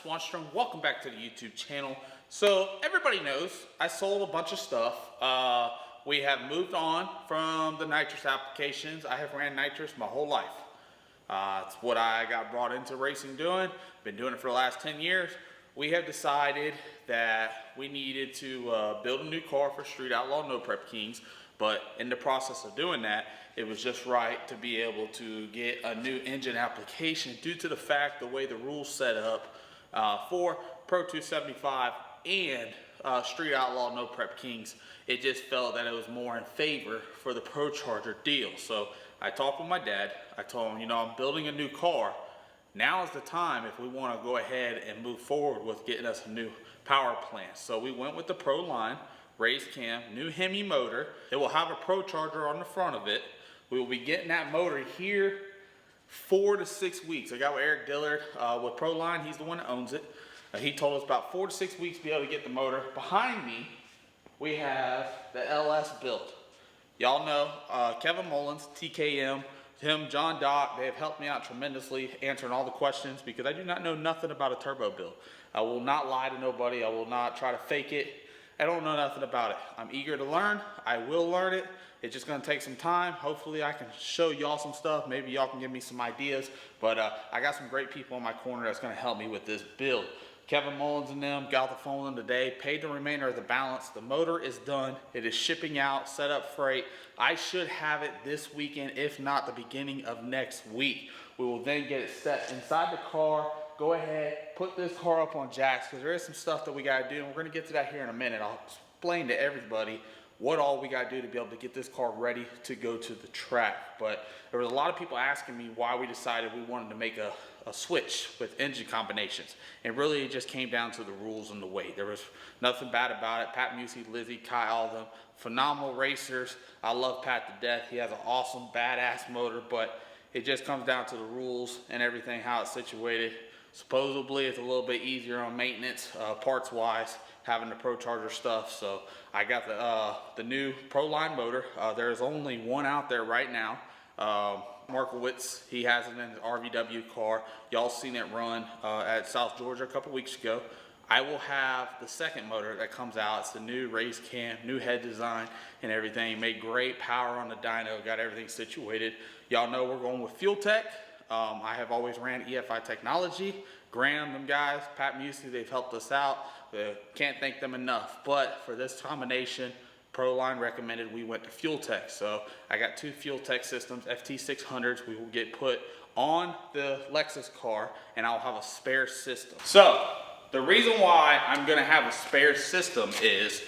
Swanstrom. Welcome back to the YouTube channel. So everybody knows I sold a bunch of stuff. We have moved on from the nitrous applications. I have ran nitrous my whole life. It's what I got brought into racing doing. Been doing it for the last 10 years. We have decided that we needed to build a new car for Street Outlaw No Prep Kings. But in the process of doing that, it was just right to be able to get a new engine application due to the fact the way the rules set up for Pro 275 and Street Outlaw No Prep Kings. It just felt that it was more in favor for the Pro Charger deal. So I talked with my dad. I told him, you know, I'm building a new car. Now is the time if we want to go ahead and move forward with getting us a new power plant. So we went with the Pro line. Raised cam, new Hemi motor. It will have a Pro Charger on the front of it. We will be getting that motor here 4 to 6 weeks. I got with Eric Dillard with Pro Line. He's the one that owns it. He told us about 4 to 6 weeks to be able to get the motor. Behind me, we have the LS build. Y'all know Kevin Mullins, TKM, him, John Dock, they have helped me out tremendously answering all the questions because I do not know nothing about a turbo build. I will not lie to nobody. I will not try to fake it. I don't know nothing about it. I'm eager to learn. I will learn it. It's just gonna take some time. Hopefully I can show y'all some stuff. Maybe y'all can give me some ideas. But I got some great people in my corner that's gonna help me with this build. Kevin Mullins and them got the phone with them today, paid the remainder of the balance. The motor is done. It is shipping out, set up freight. I should have it this weekend, if not the beginning of next week. We will then get it set inside the car. Go ahead, put this car up on jacks because there is some stuff that we got to do, and we're going to get to that here in a minute. I'll explain to everybody what all we got to do to be able to get this car ready to go to the track. But there was a lot of people asking me why we decided we wanted to make a switch with engine combinations. And really it just came down to the rules and the weight. There was nothing bad about it. Pat Musey, Lizzie, Kai, all of them, phenomenal racers. I love Pat to death. He has an awesome, badass motor, but it just comes down to the rules and everything, how it's situated. Supposedly it's a little bit easier on maintenance, parts wise, having the Pro Charger stuff. So I got the new Pro Line motor. There's only one out there right now. Markowitz, he has it in his RVW car. Y'all seen it run at South Georgia a couple weeks ago. I will have the second motor that comes out. It's the new raised cam, new head design and everything. Made great power on the dyno, got everything situated. Y'all know we're going with Fuel Tech. I have always ran EFI Technology. Graham, them guys, Pat Musey, they've helped us out. Can't thank them enough. But for this combination, Pro Line recommended we went to Fuel Tech. So I got 2 Fuel Tech systems, FT600s. We will get put on the Lexus car, and I'll have a spare system. So the reason why I'm gonna have a spare system is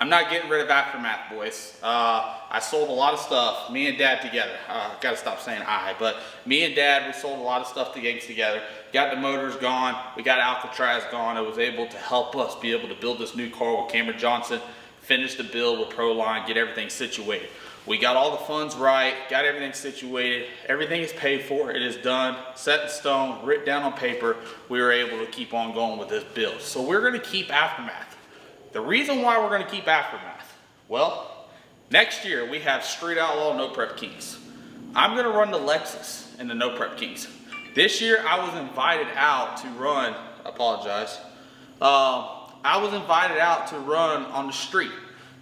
I'm not getting rid of Aftermath, boys. I sold a lot of stuff, me and Dad together. Gotta stop saying I, but me and Dad, we sold a lot of stuff to Yanks together. Got the motors gone, we got Alcatraz gone. It was able to help us be able to build this new car with Cameron Johnson, finish the build with Pro Line, get everything situated. We got all the funds right, got everything situated. Everything is paid for, it is done, set in stone, written down on paper. We were able to keep on going with this build. So we're gonna keep Aftermath. The reason why we're going to keep Aftermath, well, next year we have Street Outlaw No Prep Kings. I'm going to run the Lexus in the No Prep Kings. This year I was invited out to run, I apologize, I was invited out to run on the street,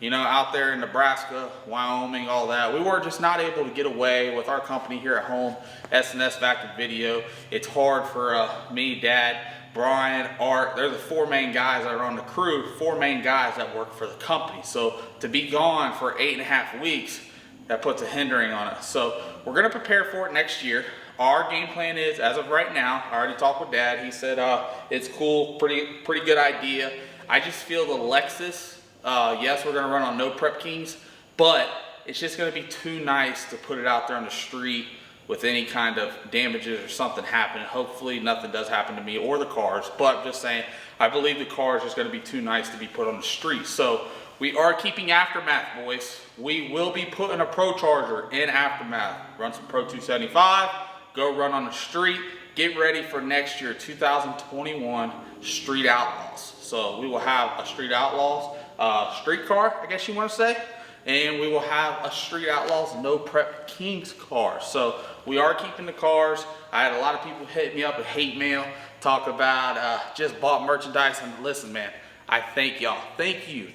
you know, out there in Nebraska, Wyoming, all that. We were just not able to get away with our company here at home, S&S Vacuum Video. It's hard for me, Dad, Brian, Art, they're the 4 main guys that are on the crew, 4 main guys that work for the company. So to be gone for 8.5 weeks, that puts a hindering on us. So we're gonna prepare for it next year. Our game plan is, as of right now, I already talked with Dad, he said it's cool, pretty good idea. I just feel the Lexus, yes, we're gonna run on No Prep Kings, but it's just gonna be too nice to put it out there on the street with any kind of damages or something happening. Hopefully nothing does happen to me or the cars, but I'm just saying, I believe the car is just gonna be too nice to be put on the street. So we are keeping Aftermath, boys. We will be putting a Pro Charger in Aftermath. Run some Pro 275, go run on the street, get ready for next year, 2021 Street Outlaws. So we will have a Street Outlaws street car, I guess you wanna say, and we will have a Street Outlaws No Prep Kings car. So we are keeping the cars. I had a lot of people hit me up with hate mail talk about just bought merchandise. And listen, man, I thank y'all. Thank you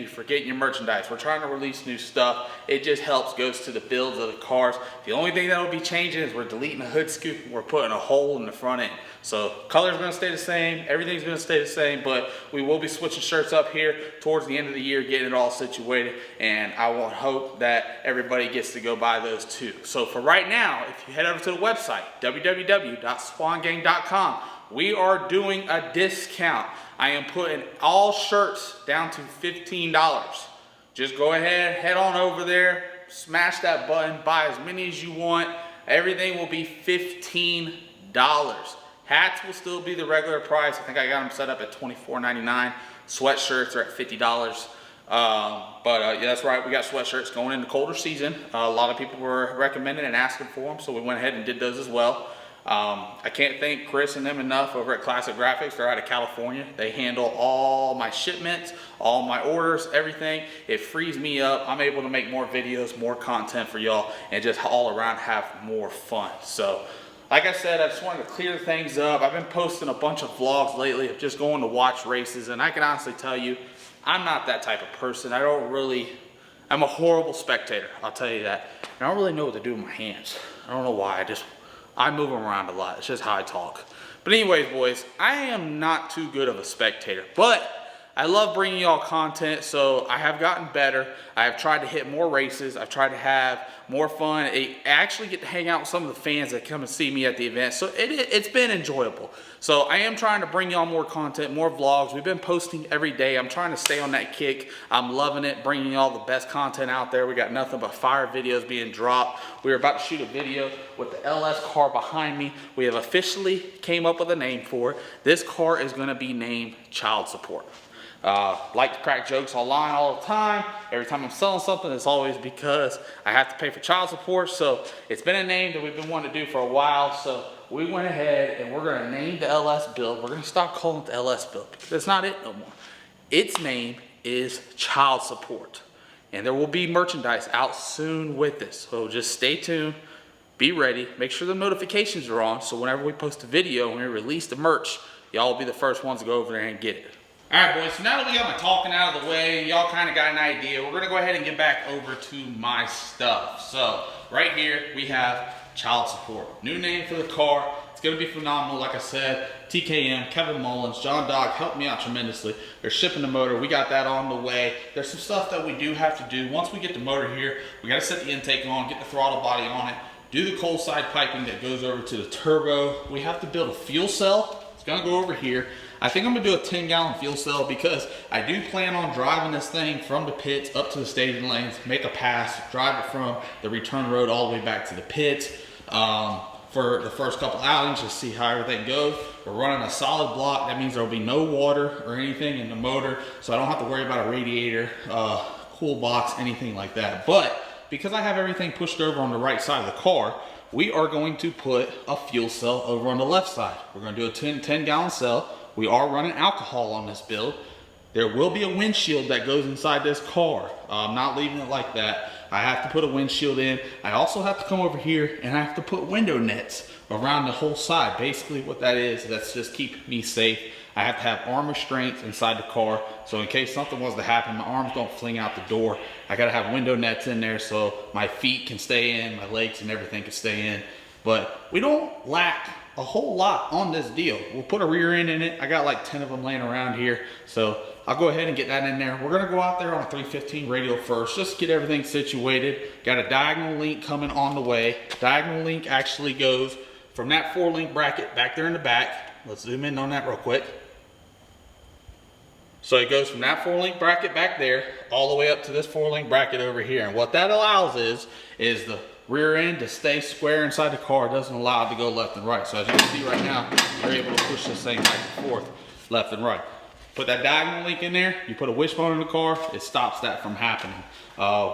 for getting your merchandise. We're trying to release new stuff. It just helps, goes to the builds of the cars. The only thing that will be changing is we're deleting the hood scoop and we're putting a hole in the front end. So color's gonna stay the same, everything's gonna stay the same, but we will be switching shirts up here towards the end of the year, getting it all situated, and I will hope that everybody gets to go buy those too. So for right now, if you head over to the website, www.swangang.com, we are doing a discount. I am putting all shirts down to $15. Just go ahead, head on over there, smash that button, buy as many as you want. Everything will be $15. Hats will still be the regular price. I think I got them set up at $24.99. Sweatshirts are at $50. Yeah, that's right. We got sweatshirts going into colder season. A lot of people were recommending and asking for them, so we went ahead and did those as well. I can't thank Chris and them enough over at Classic Graphics. They're out of California. They handle all my shipments, all my orders, everything. It frees me up. I'm able to make more videos, more content for y'all, and just all around have more fun. So, like I said, I just wanted to clear things up. I've been posting a bunch of vlogs lately of just going to watch races, and I can honestly tell you, I'm not that type of person. I'm a horrible spectator, I'll tell you that. And I don't really know what to do with my hands. I don't know why, I move them around a lot. It's just how I talk. But anyways, boys, I am not too good of a spectator, but I love bringing y'all content, so I have gotten better. I have tried to hit more races. I've tried to have more fun. I actually get to hang out with some of the fans that come and see me at the event, so it's been enjoyable. So I am trying to bring y'all more content, more vlogs. We've been posting every day. I'm trying to stay on that kick. I'm loving it, bringing y'all the best content out there. We got nothing but fire videos being dropped. We're about to shoot a video with the LS car behind me. We have officially came up with a name for it. This car is gonna be named Child Support. Like to crack jokes online all the time. Every time I'm selling something, it's always because I have to pay for child support. So it's been a name that we've been wanting to do for a while. So we went ahead and we're gonna name the LS build. We're gonna stop calling it the LS build because that's not it no more. Its name is Child Support. And there will be merchandise out soon with this. So just stay tuned, be ready, make sure the notifications are on. So whenever we post a video and we release the merch, y'all will be the first ones to go over there and get it. All right, boys, so now that we got my talking out of the way, y'all kind of got an idea. We're going to go ahead and get back over to my stuff. So right here, we have Child Support. New name for the car. It's going to be phenomenal. Like I said, TKM, Kevin Mullins, John Dog helped me out tremendously. They're shipping the motor. We got that on the way. There's some stuff that we do have to do. Once we get the motor here, we got to set the intake on, get the throttle body on it, do the cold side piping that goes over to the turbo. We have to build a fuel cell. It's going to go over here. I think I'm gonna do a 10-gallon fuel cell because I do plan on driving this thing from the pits up to the staging lanes, make a pass, drive it from the return road all the way back to the pits for the first couple outings, just see how everything goes. We're running a solid block. That means there'll be no water or anything in the motor, so I don't have to worry about a radiator, cool box, anything like that. But because I have everything pushed over on the right side of the car, we are going to put a fuel cell over on the left side. We're gonna do a 10-gallon cell. We are running alcohol on this build. There will be a windshield that goes inside this car. I'm not leaving it like that. I have to put a windshield in. I also have to come over here and I have to put window nets around the whole side. Basically what that is, that's just keep me safe. I have to have arm restraints inside the car. So in case something was to happen, my arms don't fling out the door. I gotta have window nets in there so my feet can stay in, my legs and everything can stay in. But we don't lack a whole lot on this deal. We'll put a rear end in it. I got like 10 of them laying around here. So I'll go ahead and get that in there. We're gonna go out there on a 315 radial first, just get everything situated. Got a diagonal link coming on the way. Diagonal link actually goes from that 4-link bracket back there in the back. Let's zoom in on that real quick. So it goes from that 4-link bracket back there all the way up to this 4-link bracket over here. And what that allows is the rear end to stay square inside the car. It doesn't allow it to go left and right. So as you can see right now, we're able to push this thing back and forth, left and right. Put that diagonal link in there, you put a wishbone in the car, it stops that from happening.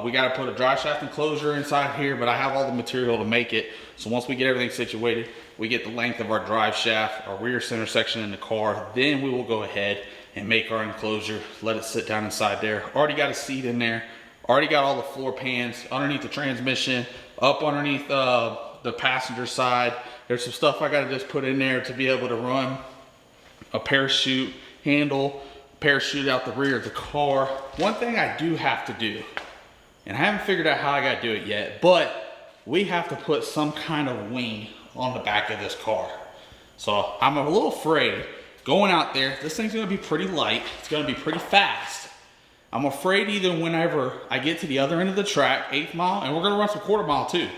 We got to put a drive shaft enclosure inside here, but I have all the material to make it. So once we get everything situated, we get the length of our drive shaft, our rear center section in the car, then we will go ahead and make our enclosure, let it sit down inside there. Already got a seat in there, already got all the floor pans underneath the transmission, up underneath the passenger side. There's some stuff I gotta just put in there to be able to run a parachute handle, parachute out the rear of the car. One thing I do have to do, and I haven't figured out how I gotta do it yet, but we have to put some kind of wing on the back of this car. So I'm a little afraid going out there. This thing's gonna be pretty light. It's gonna be pretty fast. I'm afraid either whenever I get to the other end of the track, 8th mile, and we're gonna run some quarter mile too.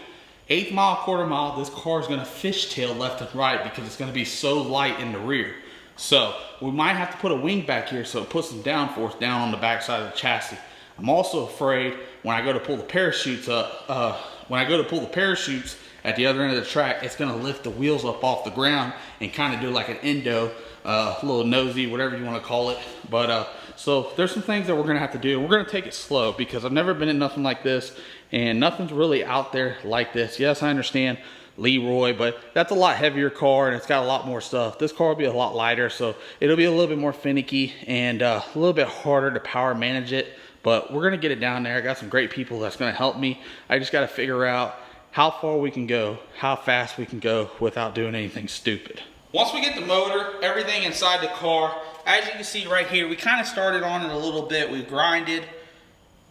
8th mile, quarter mile, this car is gonna fishtail left and right because it's gonna be so light in the rear. So we might have to put a wing back here so it puts some downforce down on the back side of the chassis. I'm also afraid when I go to pull the parachutes up, at the other end of the track, it's gonna lift the wheels up off the ground and kind of do like an endo, little nosy, whatever you wanna call it. But so there's some things that we're gonna have to do. We're gonna take it slow because I've never been in nothing like this and nothing's really out there like this. Yes, I understand Leroy, but that's a lot heavier car and it's got a lot more stuff. This car will be a lot lighter, so it'll be a little bit more finicky and a little bit harder to power manage it, but we're gonna get it down there. I got some great people that's gonna help me. I just gotta figure out how far we can go, how fast we can go without doing anything stupid. Once we get the motor, everything inside the car, as you can see right here, we kind of started on it a little bit. We grinded,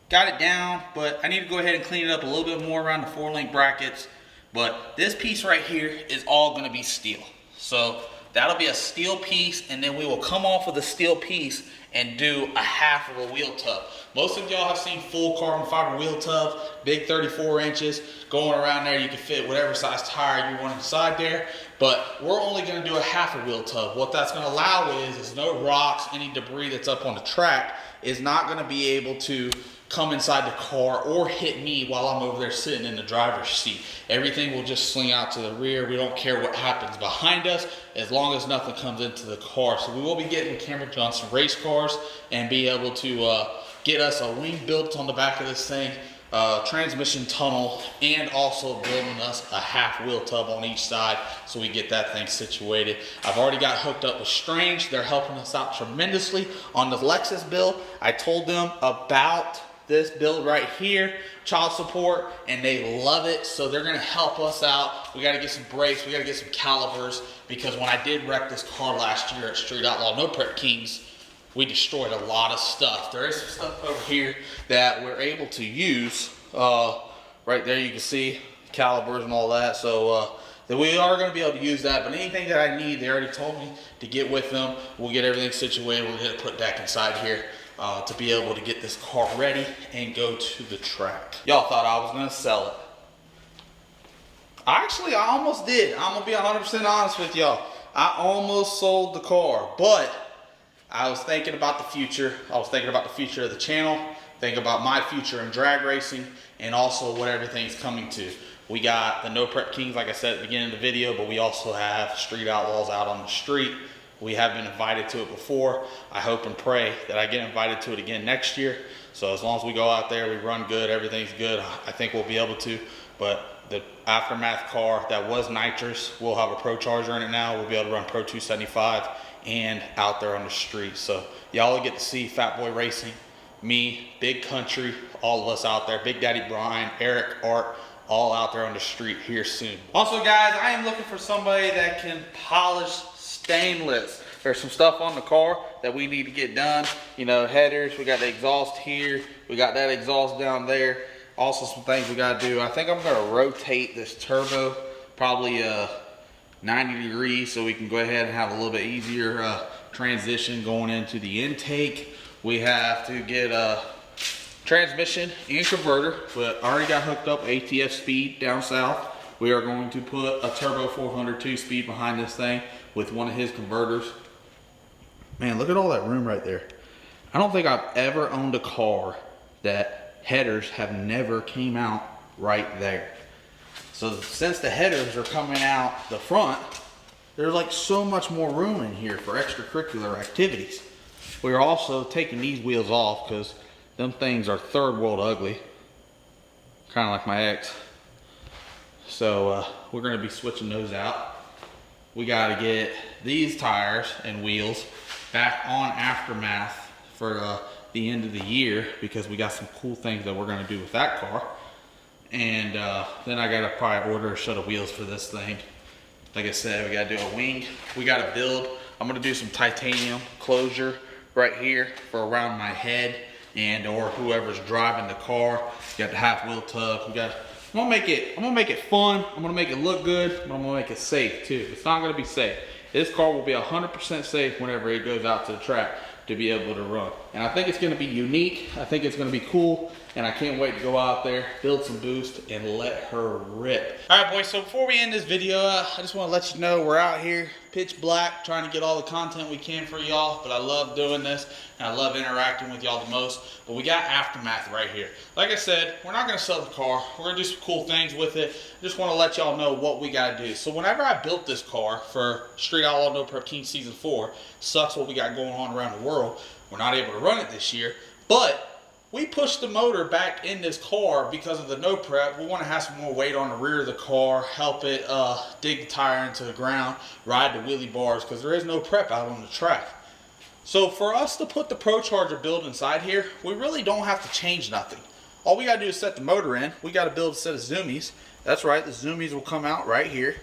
got it down, but I need to go ahead and clean it up a little bit more around the 4-link brackets. But this piece right here is all gonna be steel. So that'll be a steel piece, and then we will come off of the steel piece and do a half of a wheel tub. Most of y'all have seen full carbon fiber wheel tub, big 34 inches, going around there. You can fit whatever size tire you want inside there, but we're only gonna do a half a wheel tub. What that's gonna allow is no rocks, any debris that's up on the track is not gonna be able to come inside the car or hit me while I'm over there sitting in the driver's seat. Everything will just swing out to the rear. We don't care what happens behind us as long as nothing comes into the car. So we will be getting Cameron Johnson race cars and be able to get us a wing built on the back of this thing, transmission tunnel, and also building us a half wheel tub on each side so we get that thing situated. I've already got hooked up with Strange. They're helping us out tremendously on the Lexus build. I told them about this build right here, child support, and they love it, so they're gonna help us out. We gotta get some brakes, we gotta get some calipers, because when I did wreck this car last year at Street Outlaw No Prep Kings, we destroyed a lot of stuff. There is some stuff over here that we're able to use. Right there you can see calipers and all that, so that we are going to be able to use that. But anything that I need, they already told me to get with them. We'll get everything situated. We'll get it put back inside here to be able to get this car ready and go to the track. Y'all thought I was going to sell it. Actually, I almost did. I'm going to be 100% honest with y'all. I almost sold the car, but I was thinking about the future. I was thinking about the future of the channel, thinking about my future in drag racing, and also what everything's coming to. We got the No Prep Kings, like I said at the beginning of the video, but we also have Street Outlaws out on the street. We have been invited to it before. I hope and pray that I get invited to it again next year. So as long as we go out there, we run good, everything's good, I think we'll be able to. But the Aftermath car that was nitrous, we'll have a Pro Charger in it now. We'll be able to run Pro 275 and out there on the street. So y'all will get to see Fat Boy Racing, me, Big Country, all of us out there, Big Daddy Brian, Eric, Art, all out there on the street here soon. Also guys, I am looking for somebody that can polish stainless. There's some stuff on the car that we need to get done. You know, headers, we got the exhaust here, we got that exhaust down there. Also some things we gotta do. I think I'm gonna rotate this turbo probably 90 degrees so we can go ahead and have a little bit easier transition going into the intake. We have to get a transmission and converter, but I already got hooked up ATF speed down south. We are going to put a turbo 400 2-speed behind this thing with one of his converters. Man, look at all that room right there. I don't think I've ever owned a car that headers have never came out right there. So since the headers are coming out the front, there's like so much more room in here for extracurricular activities. We're also taking these wheels off because them things are third world ugly. Kind of like my ex. So we're gonna be switching those out. We gotta get these tires and wheels back on Aftermath for the end of the year because we got some cool things that we're gonna do with that car. And then I gotta probably order a set of wheels for this thing. Like I said, we gotta do a wing. We gotta build. I'm gonna do some titanium closure right here for around my head and or whoever's driving the car. You got the half wheel tub. I'm gonna make it fun. I'm gonna make it look good, but I'm gonna make it safe too. It's not gonna be safe. This car will be 100% safe whenever it goes out to the track to be able to run. And I think it's gonna be unique. I think it's gonna be cool. And I can't wait to go out there, build some boost, and let her rip. All right, boys, so before we end this video, I just want to let you know we're out here, pitch black, trying to get all the content we can for y'all, but I love doing this, and I love interacting with y'all the most. But we got Aftermath right here. Like I said, we're not going to sell the car. We're going to do some cool things with it. Just want to let y'all know what we got to do. So whenever I built this car for Street Outlaw No Prep King Season 4, sucks what we got going on around the world. We're not able to run it this year, but we pushed the motor back in this car because of the no prep. We want to have some more weight on the rear of the car, help it dig the tire into the ground, ride the wheelie bars, because there is no prep out on the track. So for us to put the Pro Charger build inside here, we really don't have to change nothing. All we got to do is set the motor in. We got to build a set of zoomies. That's right, the zoomies will come out right here.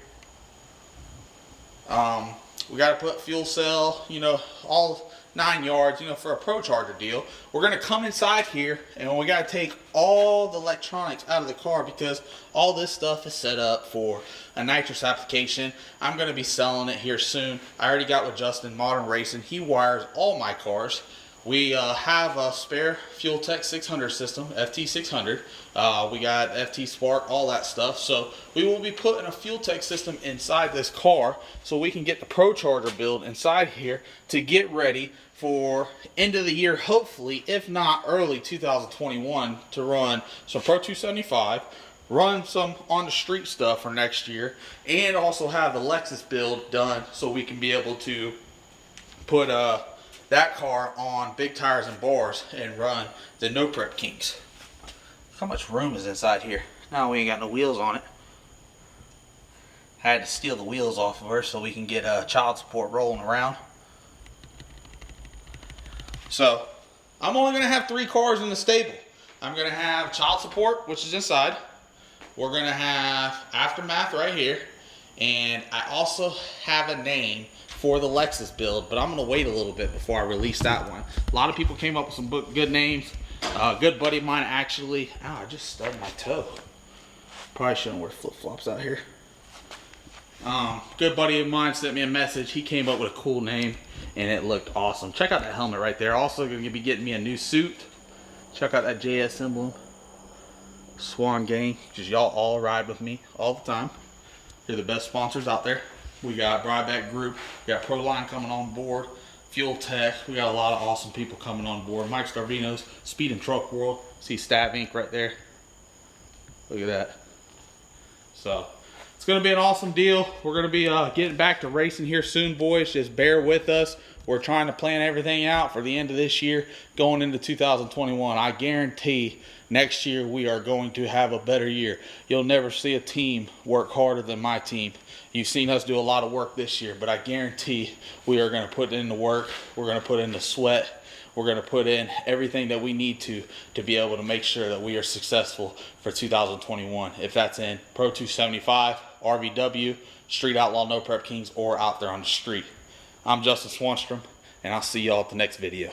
We got to put fuel cell, you know, all 9 yards, you know, for a Pro Charger deal. We're going to come inside here and we got to take all the electronics out of the car because all this stuff is set up for a nitrous application. I'm going to be selling it here soon. I already got with Justin, Modern Racing. He wires all my cars. We have a spare Fuel Tech 600 system, FT600. We got FT Spark, all that stuff. So we will be putting a Fuel Tech system inside this car so we can get the Pro Charger build inside here to get ready for end of the year, hopefully, if not early 2021, to run some Pro 275, run some on the street stuff for next year, and also have the Lexus build done so we can be able to put that car on big tires and bars and run the No Prep Kings. How much room is inside here? Now we ain't got no wheels on it. I had to steal the wheels off of her so we can get child support rolling around. So I'm only gonna have 3 cars in the stable. I'm gonna have child support, which is inside. We're gonna have Aftermath right here. And I also have a name for the Lexus build, but I'm gonna wait a little bit before I release that one. A lot of people came up with some good names. A good buddy of mine actually, I just stubbed my toe. Probably shouldn't wear flip-flops out here. Good buddy of mine sent me a message. He came up with a cool name and it looked awesome. Check out that helmet right there. Also gonna be getting me a new suit. Check out that JS emblem. SWANGANG, because y'all all ride with me all the time. They're the best sponsors out there. We got Bryback Group, we got Proline coming on board, Fuel Tech, we got a lot of awesome people coming on board. Mike Starvino's, Speed and Truck World, see Stab Inc. right there. Look at that. So, it's going to be an awesome deal. We're going to be getting back to racing here soon, boys. Just bear with us. We're trying to plan everything out for the end of this year, going into 2021. I guarantee next year we are going to have a better year. You'll never see a team work harder than my team. You've seen us do a lot of work this year, but I guarantee we are going to put in the work. We're going to put in the sweat. We're going to put in everything that we need to be able to make sure that we are successful for 2021. If that's in Pro 275, RVW, Street Outlaw No Prep Kings, or out there on the street. I'm Justin Swanstrom, and I'll see y'all at the next video.